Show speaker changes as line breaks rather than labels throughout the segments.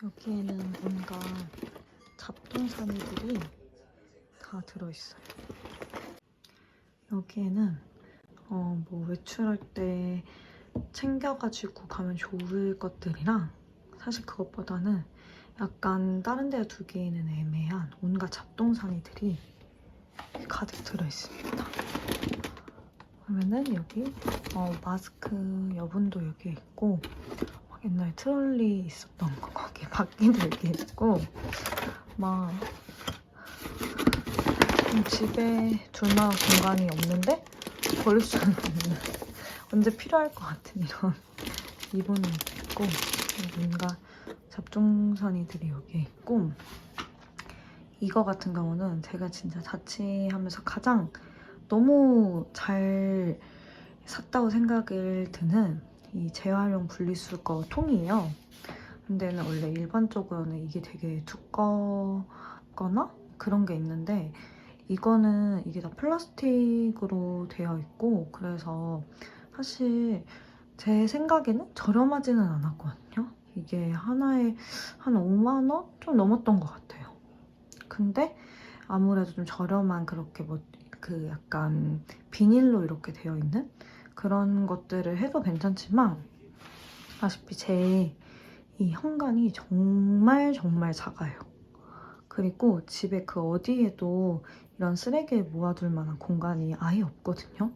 여기에는 온갖 잡동사니들이 다 들어있어요. 여기에는 뭐 외출할 때 챙겨가지고 가면 좋을 것들이랑 사실 그것보다는 약간 다른 데 두기에는 애매한 온갖 잡동사니들이 가득 들어있습니다. 그러면은 여기 마스크 여분도 여기에 있고 옛날 트롤리 있었던 거 거기 바퀴도 여기 있고 막 집에 둘 만한 공간이 없는데 버릴 수는 없는 언제 필요할 것 같은 이런 리본이 있고 뭔가 잡종사니들이 여기에 있고 이거 같은 경우는 제가 진짜 자취하면서 가장 너무 잘 샀다고 생각을 드는 이 재활용 분리수거 통이에요. 근데는 원래 일반적으로는 이게 되게 두껍거나 그런 게 있는데 이거는 이게 다 플라스틱으로 되어 있고 그래서 사실 제 생각에는 저렴하지는 않았거든요. 이게 하나에 한 5만 원? 좀 넘었던 것 같아요. 근데 아무래도 좀 저렴한 그렇게 뭐 그 약간 비닐로 이렇게 되어 있는 그런 것들을 해도 괜찮지만 아시다시피 제 이 현관이 정말 작아요. 그리고 집에 그 어디에도 이런 쓰레기를 모아둘 만한 공간이 아예 없거든요.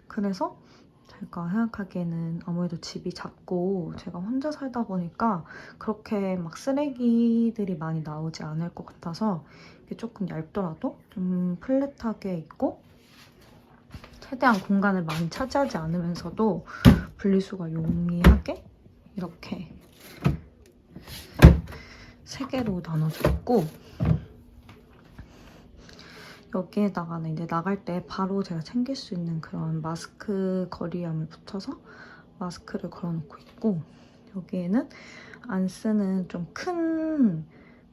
그래서 제가 생각하기에는 아무래도 집이 작고 제가 혼자 살다 보니까 그렇게 막 쓰레기들이 많이 나오지 않을 것 같아서 이게 조금 얇더라도 좀 플랫하게 있고 최대한 공간을 많이 차지하지 않으면서도 분리수거 용이하게 이렇게 3개로 나눠져 있고 여기에다가는 이제 나갈 때 바로 제가 챙길 수 있는 그런 마스크 거리함을 붙여서 마스크를 걸어놓고 있고 여기에는 안 쓰는 좀 큰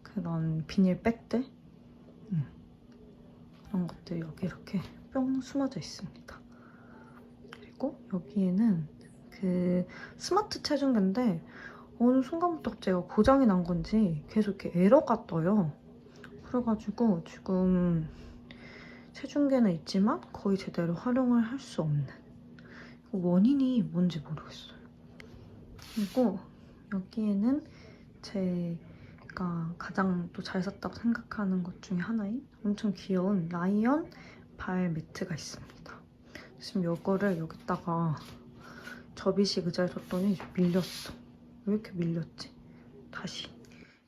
그런 비닐백들 그런 것들이 여기 이렇게 뿅 숨어져 있습니다. 그리고 여기에는 그 스마트 체중계인데 어느 순간부터 제가 고장이 난 건지 계속 이렇게 에러가 떠요. 그래가지고 지금 체중계는 있지만 거의 제대로 활용을 할 수 없는 원인이 뭔지 모르겠어요. 그리고 여기에는 제가 가장 또 잘 샀다고 생각하는 것 중에 하나인 엄청 귀여운 라이언 발 매트가 있습니다. 지금 이거를 여기다가 접이식 의자에 뒀더니 밀렸어. 왜 이렇게 밀렸지? 다시.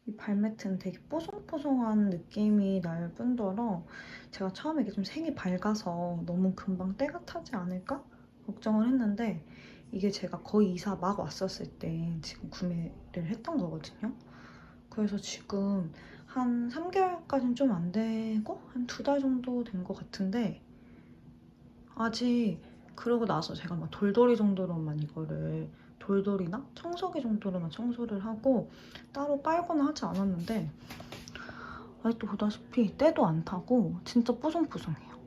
이 발매트는 되게 뽀송뽀송한 느낌이 날 뿐더러 제가 처음에 이게 좀 색이 밝아서 너무 금방 때가 타지 않을까 걱정을 했는데 이게 제가 거의 이사 막 왔었을 때 지금 구매를 했던 거거든요. 그래서 지금 한 3개월까지는 좀 안 되고 한 2달 정도 된 것 같은데 아직 그러고 나서 제가 막 돌돌이 정도로만 이거를 돌돌이나 청소기 정도로만 청소를 하고 따로 빨거나 하지 않았는데 아직도 보다시피 때도 안 타고 진짜 뽀송뽀송해요.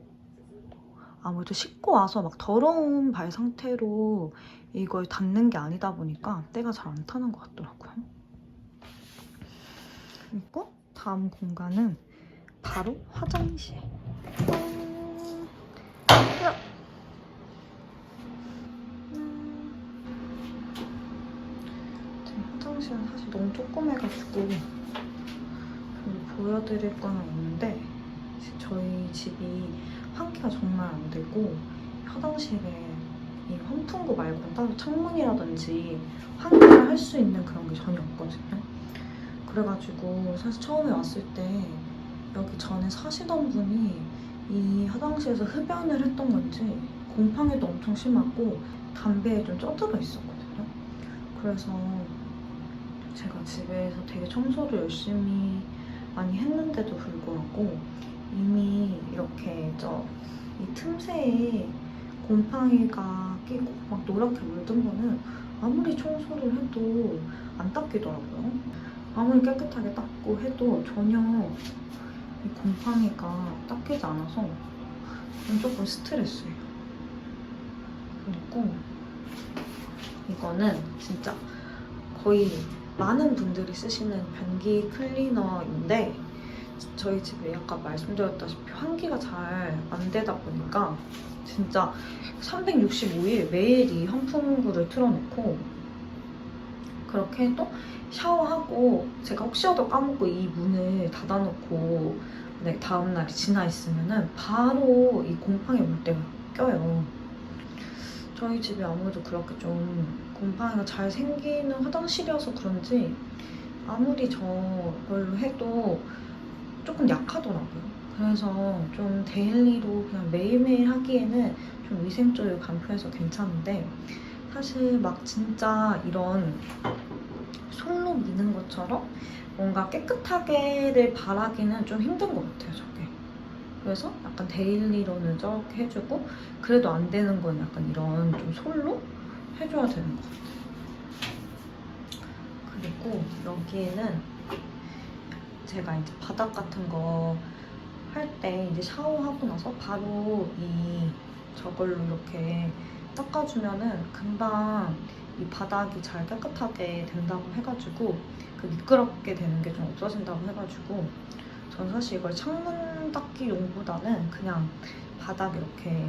아무래도 씻고 와서 막 더러운 발 상태로 이걸 닦는 게 아니다 보니까 때가 잘 안 타는 것 같더라고요. 그리고 다음 공간은 바로 화장실. 화장실은 사실 너무 조그매가지고 보여드릴 건 없는데 저희 집이 환기가 정말 안 되고 화장실에 이 환풍구 말고는 따로 창문이라든지 환기를 할 수 있는 그런 게 전혀 없거든요. 그래가지고 사실 처음에 왔을 때 여기 전에 사시던 분이 이 화장실에서 흡연을 했던 건지 곰팡이도 엄청 심하고 담배에 좀 쪄들어 있었거든요. 그래서 제가 집에서 되게 청소를 열심히 많이 했는데도 불구하고 이미 이렇게 이 틈새에 곰팡이가 끼고 막 노랗게 물든 거는 아무리 청소를 해도 안 닦이더라고요. 아무리 깨끗하게 닦고 해도 전혀 이 곰팡이가 닦이지 않아서 조금 스트레스예요. 그리고 이거는 진짜 거의 많은 분들이 쓰시는 변기 클리너인데 저희 집에 아까 말씀드렸다시피 환기가 잘 안 되다 보니까 진짜 365일 매일 이 환풍구를 틀어놓고 그렇게 또 샤워하고 제가 혹시라도 까먹고 이 문을 닫아놓고 네, 다음날이 지나 있으면은 바로 이 곰팡이 물때가 껴요. 저희 집이 아무래도 그렇게 좀 곰팡이가 잘 생기는 화장실이어서 그런지 아무리 저걸로 해도 조금 약하더라고요. 그래서 좀 데일리로 그냥 매일매일 하기에는 좀 위생적으로 간편해서 괜찮은데 사실 막 진짜 이런 솔로 미는 것처럼 뭔가 깨끗하게를 바라기는 좀 힘든 것 같아요, 저게. 그래서 약간 데일리로는 저렇게 해주고 그래도 안 되는 건 약간 이런 좀 솔로 해줘야 되는 것 같아요. 그리고 여기에는 제가 이제 바닥 같은 거 할 때 이제 샤워하고 나서 바로 저걸로 이렇게 닦아주면은 금방 이 바닥이 잘 깨끗하게 된다고 해가지고 그 미끄럽게 되는 게 좀 없어진다고 해가지고 전 사실 이걸 창문 닦기용보다는 그냥 바닥 이렇게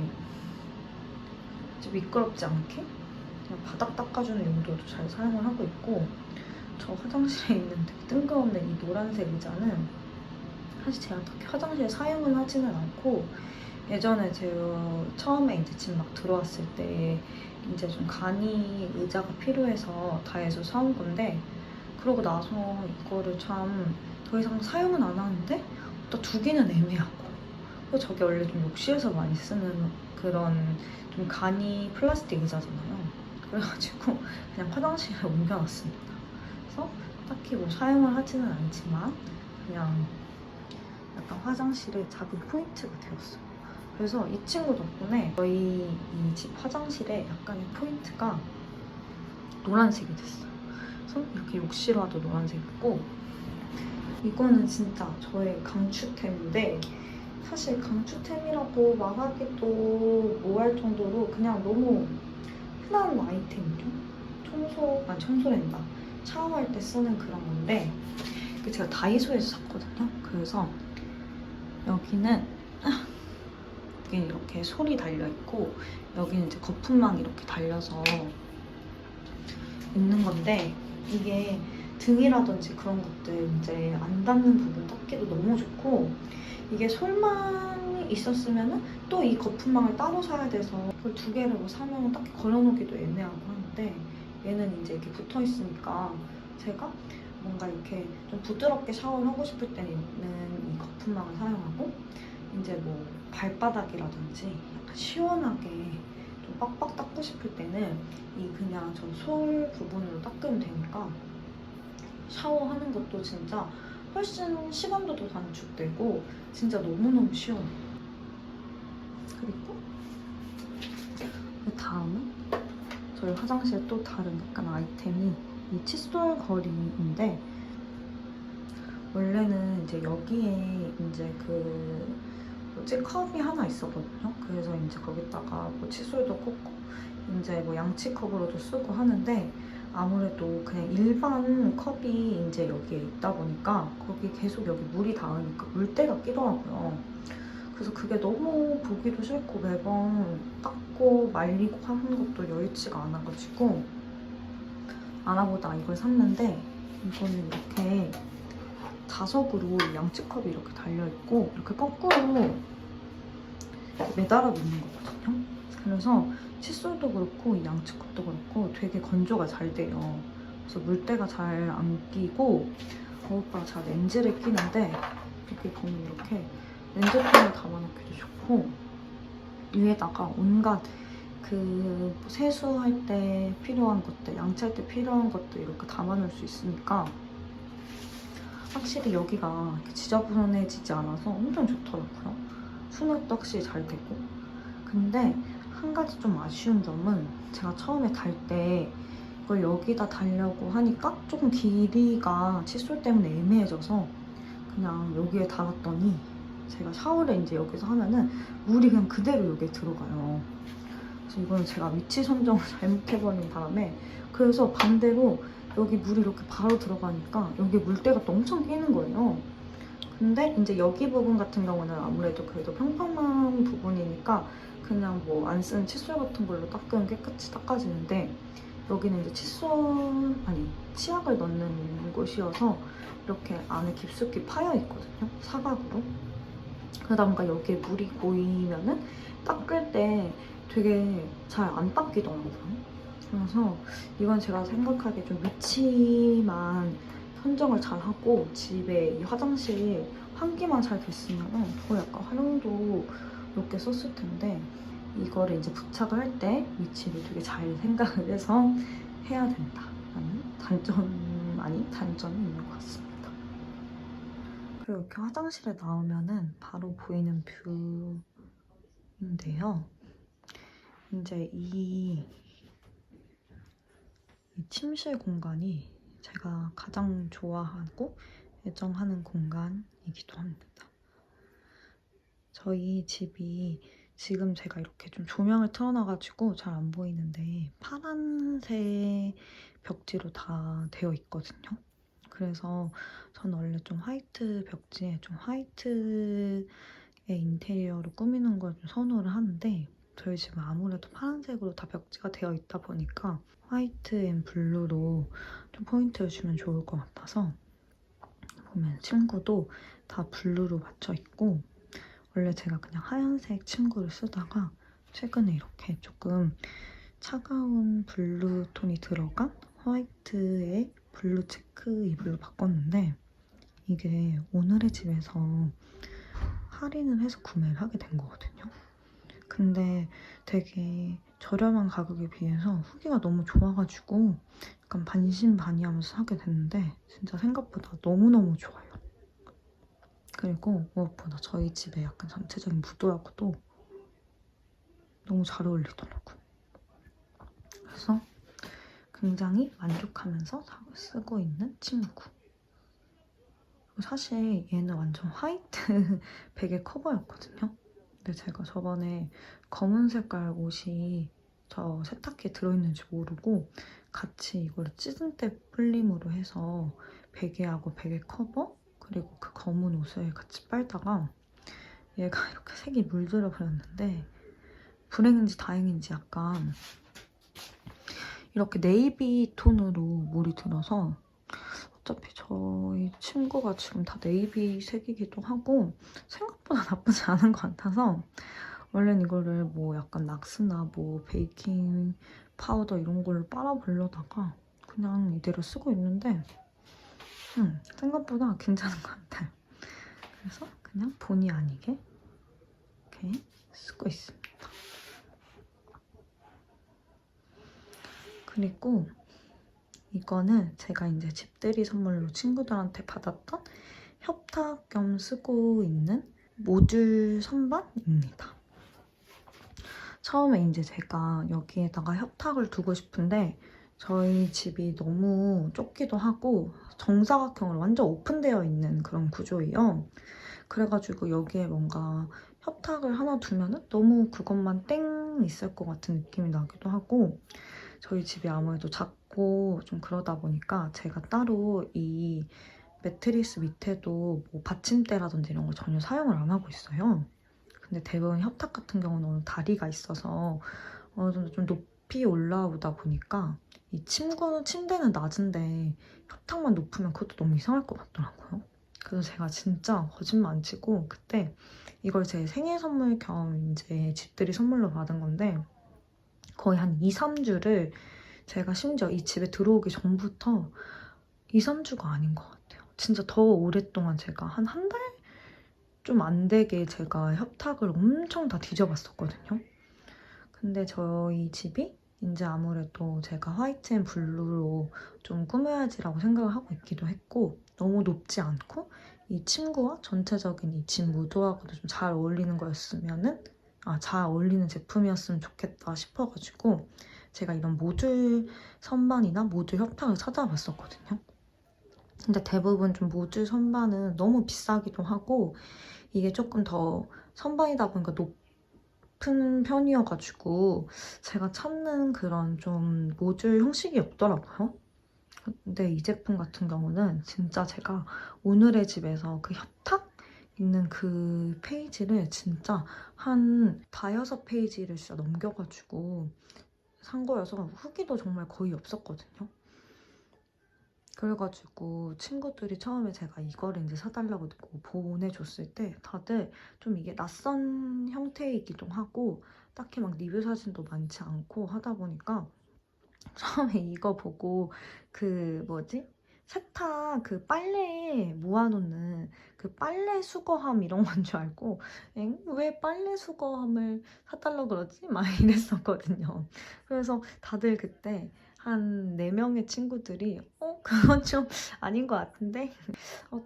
미끄럽지 않게 그냥 바닥 닦아주는 용도로 잘 사용을 하고 있고 저 화장실에 있는 되게 뜬금없는 이 노란색 의자는 사실 제가 딱히 화장실에 사용은 하지는 않고 예전에 제가 처음에 이제 집 막 들어왔을 때 이제 좀 간이 의자가 필요해서 다해서 사온 건데 그러고 나서 이거를 참 더 이상 사용은 안 하는데 또 두기는 애매하고 그리고 저게 원래 좀 욕실에서 많이 쓰는 그런 좀 간이 플라스틱 의자잖아요. 그래가지고 그냥 화장실에 옮겨놨습니다. 그래서 딱히 뭐 사용을 하지는 않지만 그냥 약간 화장실에 작은 포인트가 되었어요. 그래서 이 친구 덕분에 저희 이 집 화장실에 약간의 포인트가 노란색이 됐어요. 그래서 이렇게 욕실화도 노란색이고 이거는 진짜 저의 강추템인데 사실 강추템이라고 말하기도 뭐할 정도로 그냥 너무 흔한 아이템이죠. 청소랜다. 샤워할 때 쓰는 그런 건데 제가 다이소에서 샀거든요. 그래서 여기는 이렇게 솔이 달려있고 여기는 이제 거품망이 이렇게 달려서 있는 건데 이게 등이라든지 그런 것들 이제 안 닿는 부분 닦기도 너무 좋고 이게 솔만 있었으면은 또 이 거품망을 따로 사야 돼서 그걸 두 개를 뭐 사면 딱히 걸어놓기도 애매하고 하는데 얘는 이제 이렇게 붙어 있으니까 제가 뭔가 이렇게 좀 부드럽게 샤워를 하고 싶을 때는 이 거품망을 사용하고 이제 뭐 발바닥이라든지 약간 시원하게 좀 빡빡 닦고 싶을 때는 이 그냥 저 솔 부분으로 닦으면 되니까 샤워하는 것도 진짜 훨씬 시간도 더 단축되고 진짜 너무너무 시원해요. 그리고 그 다음은 저희 화장실에 또 다른 약간 아이템이 이 칫솔 거리인데 원래는 이제 여기에 이제 그 뭐지 컵이 하나 있었거든요. 그래서 이제 거기다가 뭐 칫솔도 꽂고 이제 뭐 양치컵으로도 쓰고 하는데 아무래도 그냥 일반 컵이 이제 여기에 있다 보니까 거기 계속 여기 물이 닿으니까 물때가 끼더라고요. 그래서 그게 너무 보기도 싫고 매번 닦고 말리고 하는 것도 여유치가 않아가지고 안 하고다 이걸 샀는데 이거는 이렇게 자석으로 양치컵이 이렇게 달려있고 이렇게 거꾸로 매달아 놓는 거거든요. 그래서 칫솔도 그렇고 이 양치컵도 그렇고 되게 건조가 잘 돼요. 그래서 물때가 잘 안 끼고 오빠가 제가 렌즈를 끼는데 여기 보면 이렇게 렌즈펜을 담아놓기도 좋고 위에다가 온갖 그 세수할 때 필요한 것들, 양치할 때 필요한 것들 이렇게 담아놓을 수 있으니까 확실히 여기가 이렇게 지저분해지지 않아서 엄청 좋더라고요. 수납도 확실히 잘 되고. 근데 한 가지 좀 아쉬운 점은 제가 처음에 달 때 이걸 여기다 달려고 하니까 조금 길이가 칫솔 때문에 애매해져서 그냥 여기에 달았더니 제가 샤워를 이제 여기서 하면은 물이 그냥 그대로 여기에 들어가요. 그래서 이거는 제가 위치 선정을 잘못해버린 바람에 그래서 반대로 여기 물이 이렇게 바로 들어가니까 여기 물때가 또 엄청 끼는 거예요. 근데 이제 여기 부분 같은 경우는 아무래도 그래도 평평한 부분이니까 그냥 뭐 안 쓰는 칫솔 같은 걸로 닦으면 깨끗이 닦아지는데, 여기는 이제 치약을 넣는 곳이어서 이렇게 안에 깊숙이 파여 있거든요, 사각으로. 그러다 보니까 여기에 물이 고이면은 닦을 때 되게 잘 안 닦이더라고요. 그래서 이건 제가 생각하기에 좀 위치만 선정을 잘 하고 집에 이 화장실 환기만 잘 됐으면 더 약간 활용도 높게 썼을 텐데, 이거를 이제 부착을 할 때 위치를 되게 잘 생각을 해서 해야 된다라는 단점이 있는 것 같습니다. 그리고 이렇게 화장실에 나오면은 바로 보이는 뷰인데요. 이제 이 침실 공간이 제가 가장 좋아하고 애정하는 공간이기도 합니다. 저희 집이 지금 제가 이렇게 좀 조명을 틀어놔가지고 잘 안 보이는데 파란색 벽지로 다 되어 있거든요. 그래서 저는 원래 좀 화이트 벽지에 좀 화이트의 인테리어로 꾸미는 걸 좀 선호를 하는데, 저희 집은 아무래도 파란색으로 다 벽지가 되어 있다 보니까 화이트 앤 블루로 좀 포인트를 주면 좋을 것 같아서, 보면 침구도 다 블루로 맞춰 있고, 원래 제가 그냥 하얀색 침구를 쓰다가 최근에 이렇게 조금 차가운 블루 톤이 들어간 화이트의 블루 체크 이불로 바꿨는데, 이게 오늘의 집에서 할인을 해서 구매를 하게 된 거거든요. 근데 되게 저렴한 가격에 비해서 후기가 너무 좋아가지고 약간 반신반의하면서 사게 됐는데 진짜 생각보다 너무너무 좋아요. 그리고 무엇보다 저희 집에 약간 전체적인 무드하고도 너무 잘 어울리더라고요. 그래서 굉장히 만족하면서 쓰고 있는 침구. 사실 얘는 완전 화이트 베개 커버였거든요. 근데 제가 저번에 검은 색깔 옷이 저 세탁기에 들어있는지 모르고 같이 이거를 찢은 때 풀림으로 해서 베개하고 베개 커버 그리고 그 검은 옷을 같이 빨다가 얘가 이렇게 색이 물들어 버렸는데, 불행인지 다행인지 약간 이렇게 네이비 톤으로 물이 들어서, 어차피 저희 친구가 지금 다 네이비 색이기도 하고 생각보다 나쁘지 않은 것 같아서, 원래는 이거를 뭐 약간 락스나 뭐 베이킹 파우더 이런 걸로 빨아보려다가 그냥 이대로 쓰고 있는데 생각보다 괜찮은 것 같아요. 그래서 그냥 본의 아니게 이렇게 쓰고 있습니다. 그리고 이거는 제가 이제 집들이 선물로 친구들한테 받았던 협탁 겸 쓰고 있는 모듈 선반입니다. 처음에 이제 제가 여기에다가 협탁을 두고 싶은데 저희 집이 너무 좁기도 하고 정사각형으로 완전 오픈되어 있는 그런 구조예요. 그래가지고 여기에 뭔가 협탁을 하나 두면은 너무 그것만 땡 있을 것 같은 느낌이 나기도 하고, 저희 집이 아무래도 작고 좀 그러다 보니까 제가 따로 이 매트리스 밑에도 뭐 받침대라든지 이런 걸 전혀 사용을 안 하고 있어요. 근데 대부분 협탁 같은 경우는 어느 다리가 있어서 어느 정도 좀 높이 올라오다 보니까 이 침대는 낮은데 협탁만 높으면 그것도 너무 이상할 것 같더라고요. 그래서 제가 진짜 거짓말 안 치고 그때 이걸 제 생일 선물 겸 이제 집들이 선물로 받은 건데, 거의 한 2, 3주를 제가 심지어 이 집에 들어오기 전부터 2, 3주가 아닌 것 같아요. 진짜 더 오랫동안 제가 한 달? 좀 안 되게 제가 협탁을 엄청 다 뒤져봤었거든요. 근데 저희 집이 이제 아무래도 제가 화이트 앤 블루로 좀 꾸며야지라고 생각을 하고 있기도 했고, 너무 높지 않고 이 침구와 전체적인 이 집 무드하고도 좀 잘 어울리는 거였으면은 잘 어울리는 제품이었으면 좋겠다 싶어가지고 제가 이런 모듈 선반이나 모듈 협탁을 찾아봤었거든요. 근데 대부분 좀 모듈 선반은 너무 비싸기도 하고 이게 조금 더 선반이다 보니까 높은 편이어가지고 제가 찾는 그런 좀 모듈 형식이 없더라고요. 근데 이 제품 같은 경우는 진짜 제가 오늘의 집에서 그 협탁 있는 그 페이지를 진짜 한 5-6페이지를 진짜 넘겨가지고 산 거여서 후기도 정말 거의 없었거든요. 그래가지고 친구들이 처음에 제가 이거를 이제 사달라고 보내줬을 때 다들 좀 이게 낯선 형태이기도 하고 딱히 막 리뷰 사진도 많지 않고 하다 보니까 처음에 이거 보고 그 뭐지? 세탁 그 빨래 모아놓는 그 빨래 수거함 이런 건 줄 알고 왜 빨래 수거함을 사달라고 그러지? 막 이랬었거든요. 그래서 다들 그때 한 4명의 친구들이 그건 좀 아닌 것 같은데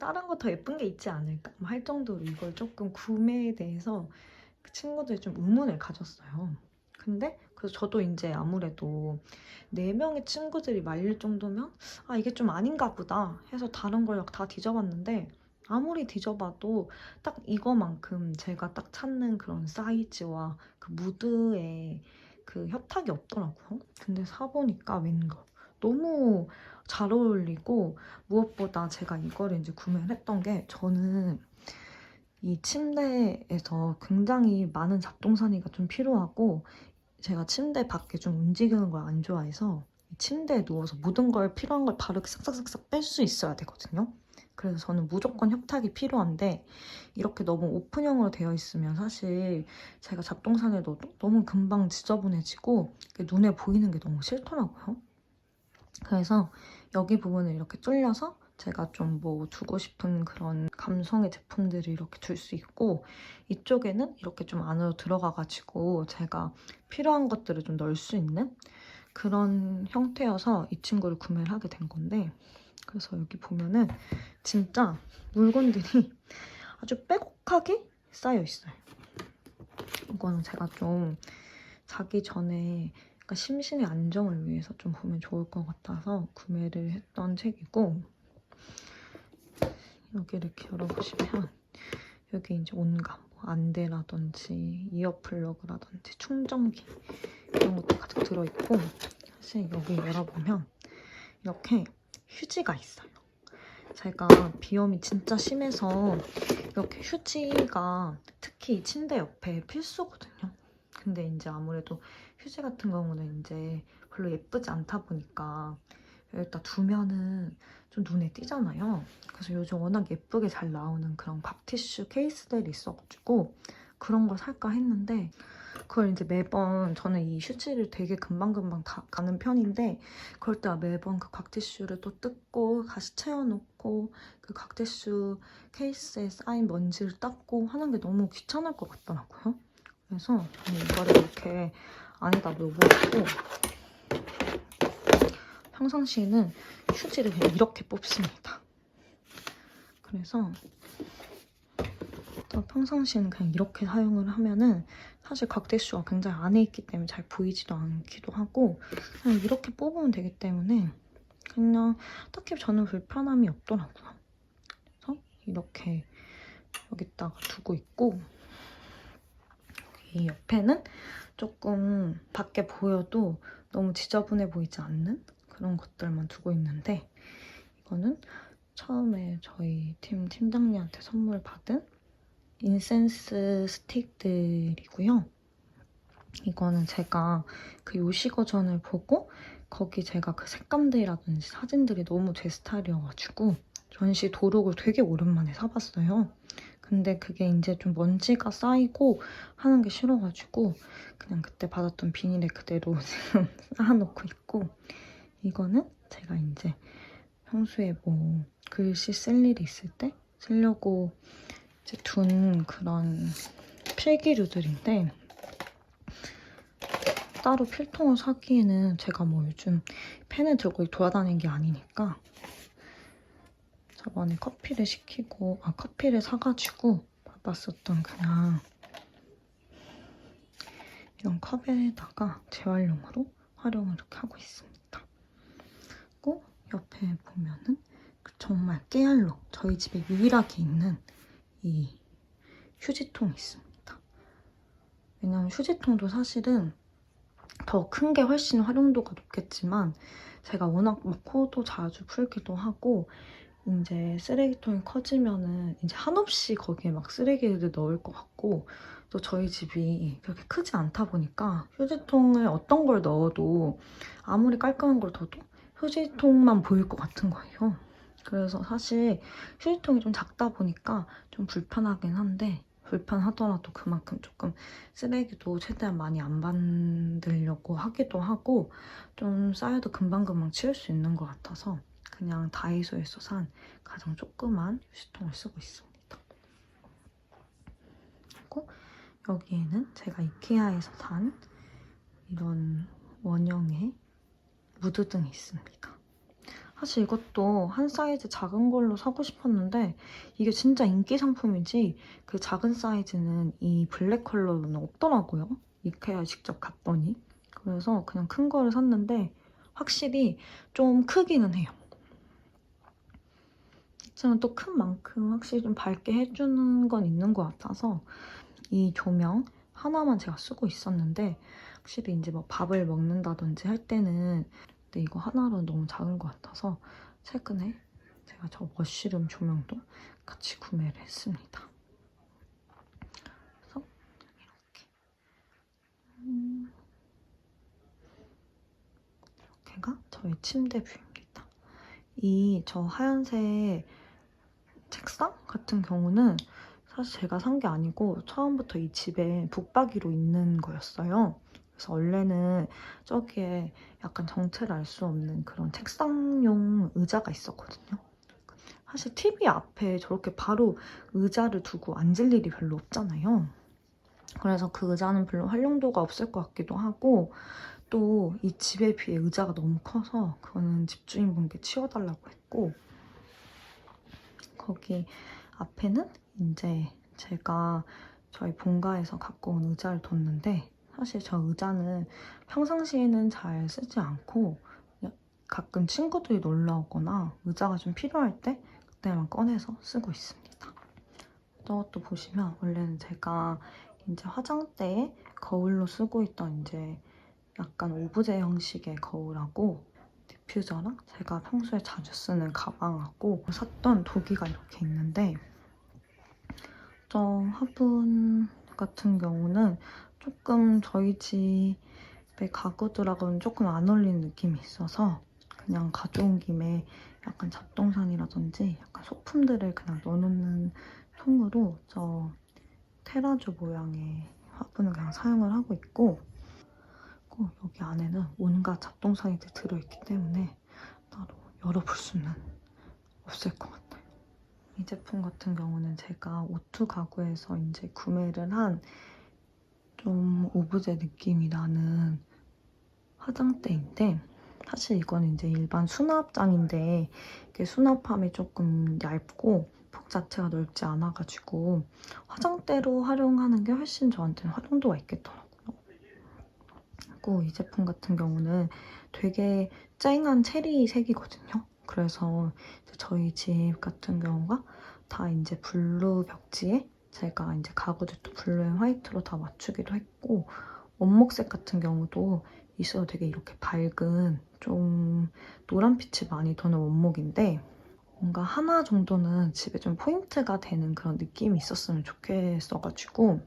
다른 거 더 예쁜 게 있지 않을까 할 정도로 이걸 조금 구매에 대해서 그 친구들이 좀 의문을 가졌어요. 근데 그래서 저도 이제 아무래도 4명의 친구들이 말릴 정도면 이게 좀 아닌가 보다 해서 다른 걸 다 뒤져봤는데 아무리 뒤져봐도 딱 이거만큼 제가 딱 찾는 그런 사이즈와 그 무드에 그 협탁이 없더라고요. 근데 사보니까 웬걸 너무 잘 어울리고 무엇보다 제가 이거를 이제 구매를 했던 게 저는 이 침대에서 굉장히 많은 잡동사니가 좀 필요하고 제가 침대 밖에 좀 움직이는 걸 안 좋아해서 침대에 누워서 모든 걸 필요한 걸 바로 싹싹싹싹 뺄 수 있어야 되거든요. 그래서 저는 무조건 협탁이 필요한데 이렇게 너무 오픈형으로 되어 있으면 사실 제가 잡동사니를 넣어도 너무 금방 지저분해지고 눈에 보이는 게 너무 싫더라고요. 그래서 여기 부분을 이렇게 뚫려서 제가 좀 뭐 두고 싶은 그런 감성의 제품들을 이렇게 둘 수 있고 이쪽에는 이렇게 좀 안으로 들어가가지고 제가 필요한 것들을 좀 넣을 수 있는 그런 형태여서 이 친구를 구매를 하게 된 건데 그래서 여기 보면은 진짜 물건들이 아주 빼곡하게 쌓여 있어요. 이거는 제가 좀 자기 전에 그러니까 심신의 안정을 위해서 좀 보면 좋을 것 같아서 구매를 했던 책이고 여기 이렇게 열어보시면 여기 이제 온갖 안대라든지 이어플러그라든지 충전기 이런 것도 가득 들어있고 사실 여기 열어보면 이렇게 휴지가 있어요. 제가 비염이 진짜 심해서 이렇게 휴지가 특히 침대 옆에 필수거든요. 근데 이제 아무래도 휴지 같은 경우는 이제 별로 예쁘지 않다 보니까 여기다 두면은 좀 눈에 띄잖아요. 그래서 요즘 워낙 예쁘게 잘 나오는 그런 밥티슈 케이스들이 있어가지고 그런 걸 살까 했는데 그걸 이제 매번 저는 이 휴지를 되게 금방금방 다 가는 편인데 그럴 때 매번 그 각티슈를 또 뜯고 다시 채워놓고 그 각티슈 케이스에 쌓인 먼지를 닦고 하는 게 너무 귀찮을 것 같더라고요. 그래서 저는 이거를 이렇게 안에다 넣어보고 평상시에는 휴지를 그냥 이렇게 뽑습니다. 그래서 평상시에는 그냥 이렇게 사용을 하면은 사실 각티슈가 굉장히 안에 있기 때문에 잘 보이지도 않기도 하고 그냥 이렇게 뽑으면 되기 때문에 그냥 딱히 저는 불편함이 없더라고요. 그래서 이렇게 여기다가 두고 있고 이 옆에는 조금 밖에 보여도 너무 지저분해 보이지 않는 그런 것들만 두고 있는데 이거는 처음에 저희 팀 팀장님한테 선물 받은 인센스 스틱들이고요. 이거는 제가 그 요시거전을 보고 거기 제가 그 색감들이라든지 사진들이 너무 제 스타일이어가지고 전시 도록을 되게 오랜만에 사봤어요. 근데 그게 이제 좀 먼지가 쌓이고 하는 게 싫어가지고 그냥 그때 받았던 비닐에 그대로 지금 쌓아놓고 있고 이거는 제가 이제 평소에 뭐 글씨 쓸 일이 있을 때 쓰려고 이제 둔 그런 필기류들인데 따로 필통을 사기에는 제가 뭐 요즘 펜을 들고 돌아다니는 게 아니니까 저번에 커피를 사가지고 받았었던 그냥 이런 컵에다가 재활용으로 활용을 이렇게 하고 있습니다. 그리고 옆에 보면은 정말 깨알로 저희 집에 유일하게 있는 이 휴지통이 있습니다. 왜냐면 휴지통도 사실은 더 큰 게 훨씬 활용도가 높겠지만 제가 워낙 막 코도 자주 풀기도 하고 이제 쓰레기통이 커지면은 이제 한없이 거기에 막 쓰레기를 넣을 것 같고 또 저희 집이 그렇게 크지 않다 보니까 휴지통에 어떤 걸 넣어도 아무리 깔끔한 걸 둬도 휴지통만 보일 것 같은 거예요. 그래서 사실 휴지통이 좀 작다 보니까 좀 불편하긴 한데 불편하더라도 그만큼 조금 쓰레기도 최대한 많이 안 만들려고 하기도 하고 좀 쌓여도 금방금방 치울 수 있는 것 같아서 그냥 다이소에서 산 가장 조그만 휴지통을 쓰고 있습니다. 그리고 여기에는 제가 이케아에서 산 이런 원형의 무드등이 있습니다. 사실 이것도 한 사이즈 작은 걸로 사고 싶었는데 이게 진짜 인기 상품이지 그 작은 사이즈는 이 블랙 컬러로는 없더라고요. 이케아에 직접 갔더니. 그래서 그냥 큰 거를 샀는데 확실히 좀 크기는 해요. 하지만 또 큰 만큼 확실히 좀 밝게 해주는 건 있는 것 같아서 이 조명 하나만 제가 쓰고 있었는데 확실히 이제 뭐 밥을 먹는다든지 할 때는 근데 이거 하나로는 너무 작은 것 같아서 최근에 제가 저 머쉬룸 조명도 같이 구매를 했습니다. 그래서 이렇게 이렇게가 저희 침대 뷰입니다. 이 저 하얀색 책상 같은 경우는 사실 제가 산 게 아니고 처음부터 이 집에 붙박이로 있는 거였어요. 그래서 원래는 저기에 약간 정체를 알 수 없는 그런 책상용 의자가 있었거든요. 사실 TV 앞에 저렇게 바로 의자를 두고 앉을 일이 별로 없잖아요. 그래서 그 의자는 별로 활용도가 없을 것 같기도 하고 또 이 집에 비해 의자가 너무 커서 그거는 집주인분께 치워달라고 했고 거기 앞에는 이제 제가 저희 본가에서 갖고 온 의자를 뒀는데 사실 저 의자는 평상시에는 잘 쓰지 않고 가끔 친구들이 놀러 오거나 의자가 좀 필요할 때 그때만 꺼내서 쓰고 있습니다. 저것도 보시면 원래는 제가 이제 화장대에 거울로 쓰고 있던 이제 약간 오브제 형식의 거울하고 디퓨저랑 제가 평소에 자주 쓰는 가방하고 샀던 도기가 이렇게 있는데 저 화분 같은 경우는 조금 저희 집의 가구들하고는 조금 안 어울리는 느낌이 있어서 그냥 가져온 김에 약간 잡동사니라든지 약간 소품들을 그냥 넣어놓는 통으로 저 테라조 모양의 화분을 그냥 사용을 하고 있고 여기 안에는 온갖 잡동사니들이 들어있기 때문에 따로 열어볼 수는 없을 것 같아요. 이 제품 같은 경우는 제가 오투 가구에서 이제 구매를 한 좀 오브제 느낌이 나는 화장대인데 사실 이건 이제 일반 수납장인데 이게 수납함이 조금 얇고 폭 자체가 넓지 않아가지고 화장대로 활용하는 게 훨씬 저한테는 활용도가 있겠더라고요. 그리고 이 제품 같은 경우는 되게 쨍한 체리 색이거든요. 그래서 저희 집 같은 경우가 다 이제 블루 벽지에 제가 이제 가구들도 블루 앤 화이트로 다 맞추기도 했고 원목색 같은 경우도 있어도 되게 이렇게 밝은 좀 노란빛이 많이 도는 원목인데 뭔가 하나 정도는 집에 좀 포인트가 되는 그런 느낌이 있었으면 좋겠어가지고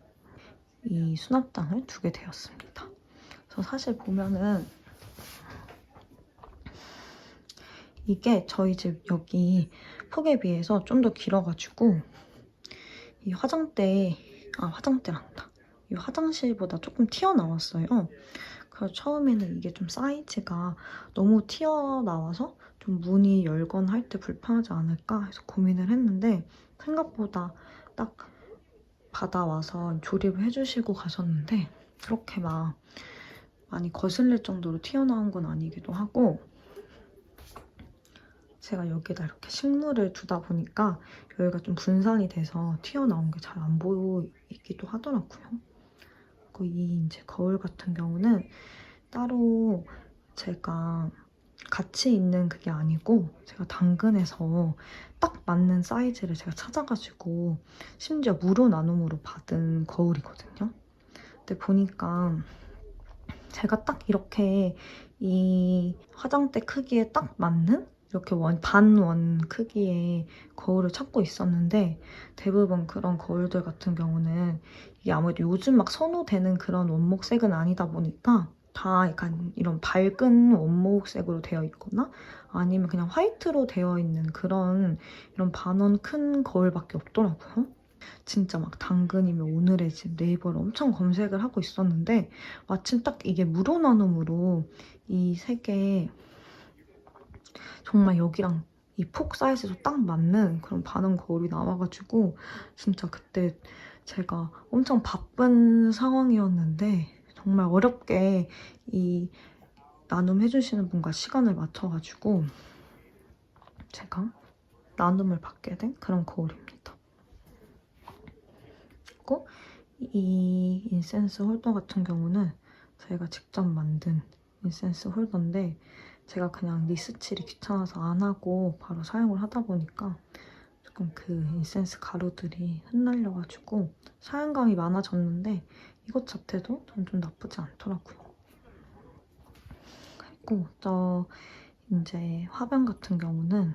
이 수납장을 두게 되었습니다. 그래서 사실 보면은 이게 저희 집 여기 폭에 비해서 좀 더 길어가지고 이 화장대란다. 이 화장실보다 조금 튀어나왔어요. 그래서 처음에는 이게 좀 사이즈가 너무 튀어나와서 좀 문이 열거나 할 때 불편하지 않을까 해서 고민을 했는데 생각보다 딱 받아와서 조립을 해주시고 가셨는데 그렇게 막 많이 거슬릴 정도로 튀어나온 건 아니기도 하고 제가 여기다 이렇게 식물을 두다 보니까 여기가 좀 분산이 돼서 튀어나온 게 잘 안 보이기도 하더라고요. 그리고 이 이제 거울 같은 경우는 따로 제가 같이 있는 그게 아니고 제가 당근에서 딱 맞는 사이즈를 제가 찾아가지고 심지어 무료 나눔으로 받은 거울이거든요. 근데 보니까 제가 딱 이렇게 이 화장대 크기에 딱 맞는 이렇게 반원 크기의 거울을 찾고 있었는데 대부분 그런 거울들 같은 경우는 이게 아무래도 요즘 막 선호되는 그런 원목색은 아니다 보니까 다 약간 이런 밝은 원목색으로 되어 있거나 아니면 그냥 화이트로 되어 있는 그런 이런 반원 큰 거울밖에 없더라고요. 진짜 막 당근이면 오늘의 집 네이버를 엄청 검색을 하고 있었는데 마침 딱 이게 무료나눔으로 이 세 개 정말 여기랑 이 폭 사이즈도 딱 맞는 그런 반응 거울이 나와가지고 진짜 그때 제가 엄청 바쁜 상황이었는데 정말 어렵게 이 나눔해주시는 분과 시간을 맞춰가지고 제가 나눔을 받게 된 그런 거울입니다. 그리고 이 인센스 홀더 같은 경우는 제가 직접 만든 인센스 홀더인데 제가 그냥 니스칠이 귀찮아서 안 하고 바로 사용을 하다 보니까 조금 그 인센스 가루들이 흩날려가지고 사용감이 많아졌는데 이것 자체도 전 좀 나쁘지 않더라고요. 그리고 저 이제 화병 같은 경우는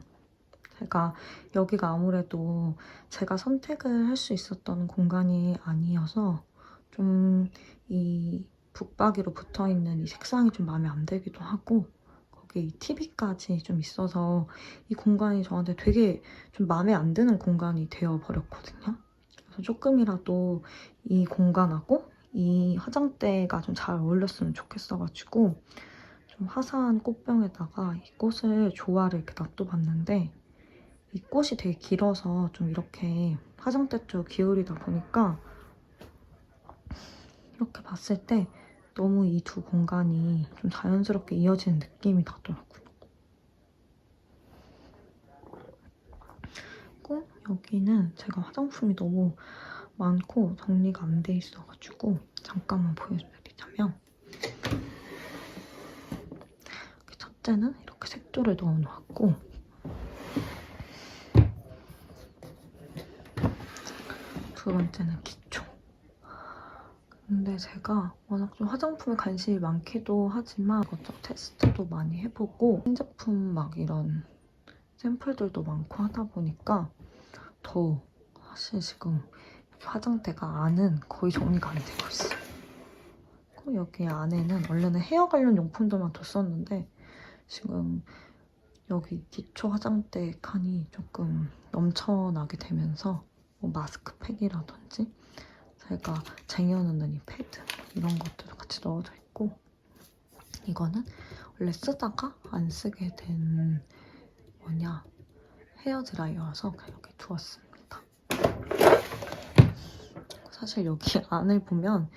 제가 여기가 아무래도 제가 선택을 할 수 있었던 공간이 아니어서 좀 이 붙박이로 붙어있는 이 색상이 좀 마음에 안 들기도 하고 거기에 이 TV까지 좀 있어서 이 공간이 저한테 되게 좀 마음에 안 드는 공간이 되어버렸거든요. 그래서 조금이라도 이 공간하고 이 화장대가 좀 잘 어울렸으면 좋겠어가지고 좀 화사한 꽃병에다가 이 꽃을 조화를 이렇게 놔둬봤는데 이 꽃이 되게 길어서 좀 이렇게 화장대 쪽 기울이다 보니까 이렇게 봤을 때 너무 이 두 공간이 좀 자연스럽게 이어지는 느낌이 나더라고요. 그리고 여기는 제가 화장품이 너무 많고 정리가 안 돼 있어가지고 잠깐만 보여드리자면 첫째는 이렇게 색조를 넣어놓았고 두 번째는 기초. 근데 제가 워낙 좀 화장품에 관심이 많기도 하지만 이것저것 테스트도 많이 해보고 신제품 막 이런 샘플들도 많고 하다 보니까 더 사실 지금 화장대가 안은 거의 정리가 안 되고 있어요. 그리고 여기 안에는 원래는 헤어 관련 용품들만 뒀었는데 지금 여기 기초 화장대 칸이 조금 넘쳐나게 되면서 뭐 마스크팩이라든지 제가 쟁여놓는 이 패드 이런 것들도 같이 넣어져 있고 이거는 원래 쓰다가 안 쓰게 된 헤어드라이어라서 그냥 여기 두었습니다. 사실 여기 안을 보면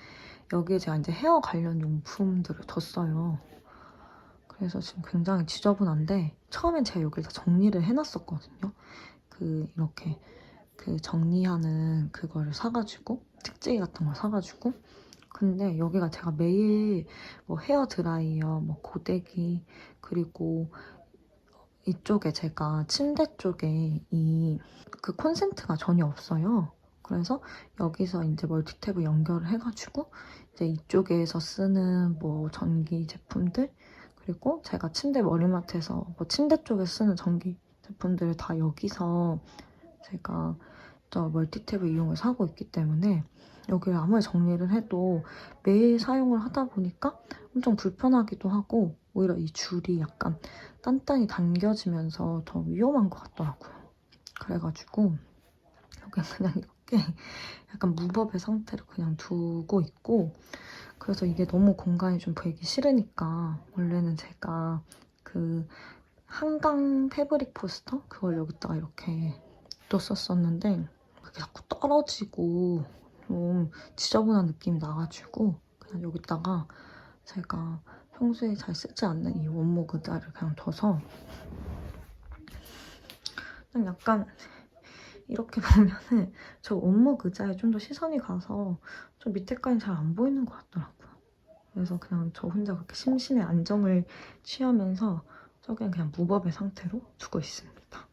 여기에 제가 이제 헤어 관련 용품들을 뒀어요. 그래서 지금 굉장히 지저분한데 처음엔 제가 여기를 다 정리를 해놨었거든요. 이렇게 정리하는 그거를 사가지고 찍찍이 같은 걸 사가지고 근데 여기가 제가 매일 뭐 헤어드라이어, 뭐 고데기 그리고 이쪽에 제가 침대 쪽에 그 콘센트가 전혀 없어요. 그래서 여기서 이제 멀티탭을 연결을 해가지고 이제 이쪽에서 쓰는 뭐 전기 제품들 그리고 제가 침대 머리맡에서 뭐 침대 쪽에 쓰는 전기 제품들을 다 여기서 제가 저 멀티탭을 이용해서 하고 있기 때문에 여기를 아무리 정리를 해도 매일 사용을 하다 보니까 엄청 불편하기도 하고 오히려 이 줄이 약간 단단히 당겨지면서 더 위험한 것 같더라고요. 그래가지고 여기 그냥 이렇게 약간 무법의 상태로 그냥 두고 있고 그래서 이게 너무 공간이 좀 보이기 싫으니까 원래는 제가 한강 패브릭 포스터 그걸 여기다가 이렇게 뒀었었는데 그게 자꾸 떨어지고 좀 지저분한 느낌이 나가지고 그냥 여기다가 제가 평소에 잘 쓰지 않는 이 원목 의자를 그냥 둬서 약간 이렇게 보면은 저 원목 의자에 좀 더 시선이 가서 좀 밑에까지 잘 안 보이는 것 같더라고요. 그래서 그냥 저 혼자 그렇게 심신의 안정을 취하면서 저기는 그냥 무법의 상태로 두고 있습니다.